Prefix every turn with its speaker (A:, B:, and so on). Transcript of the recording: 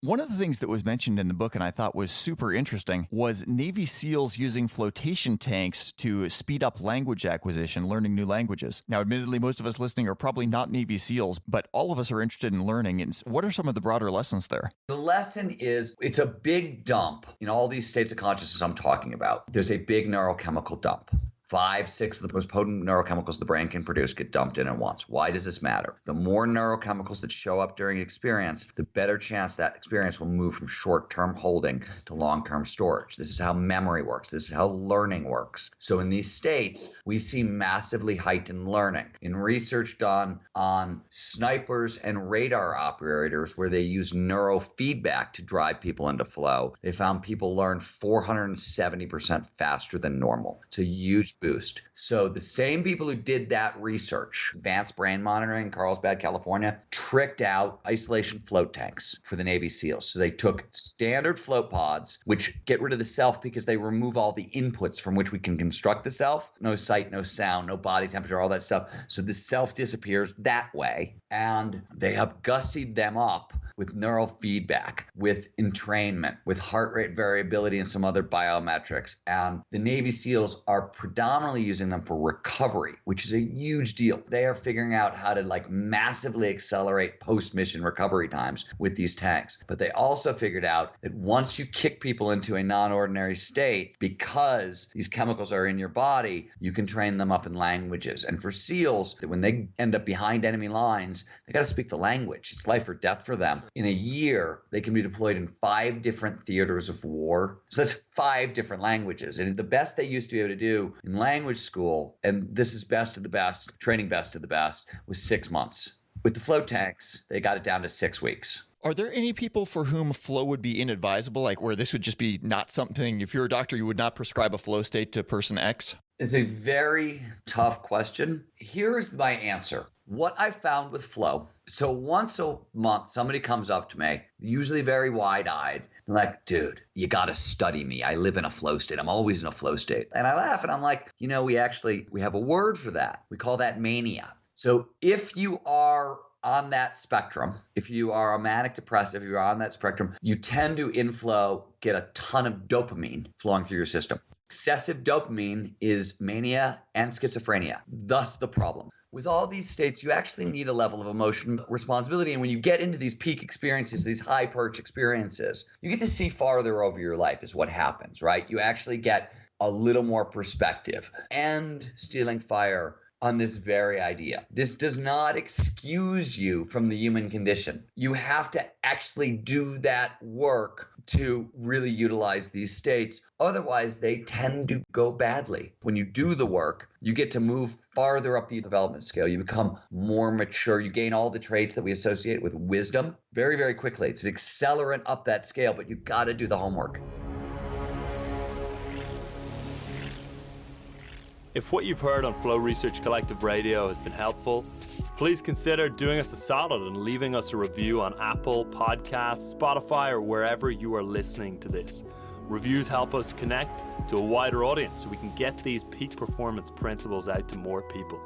A: One of the things that was mentioned in the book and I thought was super interesting was Navy SEALs using flotation tanks to speed up language acquisition, learning new languages. Now, admittedly, most of us listening are probably not Navy SEALs, but all of us are interested in learning. And what are some of the broader lessons there?
B: The lesson is it's a big dump in all these states of consciousness I'm talking about. There's a big neurochemical dump. 5, 6 of the most potent neurochemicals the brain can produce get dumped in at once. Why does this matter? The more neurochemicals that show up during experience, the better chance that experience will move from short-term holding to long-term storage. This is how memory works. This is how learning works. So in these states, we see massively heightened learning. In research done on snipers and radar operators where they use neurofeedback to drive people into flow, they found people learn 470% faster than normal. It's a huge boost. So the same people who did that research, advanced brain monitoring, Carlsbad, California, tricked out isolation float tanks for the Navy SEALs. So they took standard float pods, which get rid of the self because they remove all the inputs from which we can construct the self. No sight, no sound, no body temperature, all that stuff. So the self disappears that way. And they have gussied them up with neural feedback, with entrainment, with heart rate variability and some other biometrics. And the Navy SEALs are predominantly using them for recovery, which is a huge deal. They are figuring out how to massively accelerate post-mission recovery times with these tanks. But they also figured out that once you kick people into a non-ordinary state, because these chemicals are in your body, you can train them up in languages. And for SEALs, when they end up behind enemy lines, they got to speak the language. It's life or death for them. In a year, they can be deployed in 5 different theaters of war. So that's 5 different languages. And the best they used to be able to do in language school, and this is best of the best, training best of the best, was 6 months. With the float tanks, they got it down to 6 weeks.
A: Are there any people for whom flow would be inadvisable, where this would just be not something, if you're a doctor, you would not prescribe a flow state to person X?
B: It's a very tough question. Here's my answer. What I found with flow, so once a month, somebody comes up to me, usually very wide-eyed, like, dude, you got to study me. I live in a flow state. I'm always in a flow state. And I laugh and I'm like, we have a word for that. We call that mania. So if you are on that spectrum, if you are a manic depressive, if you're on that spectrum, you tend to in flow get a ton of dopamine flowing through your system. Excessive dopamine is mania and schizophrenia, thus the problem. With all these states, you actually need a level of emotional responsibility. And when you get into these peak experiences, these high perch experiences, you get to see farther over your life is what happens, right? You actually get a little more perspective. And stealing fire on this very idea. This does not excuse you from the human condition. You have to actually do that work to really utilize these states. Otherwise, they tend to go badly. When you do the work, you get to move farther up the development scale. You become more mature. You gain all the traits that we associate with wisdom very, very quickly. It's an accelerant up that scale, but you've got to do the homework.
C: If what you've heard on Flow Research Collective Radio has been helpful, please consider doing us a solid and leaving us a review on Apple Podcasts, Spotify, or wherever you are listening to this. Reviews help us connect to a wider audience so we can get these peak performance principles out to more people.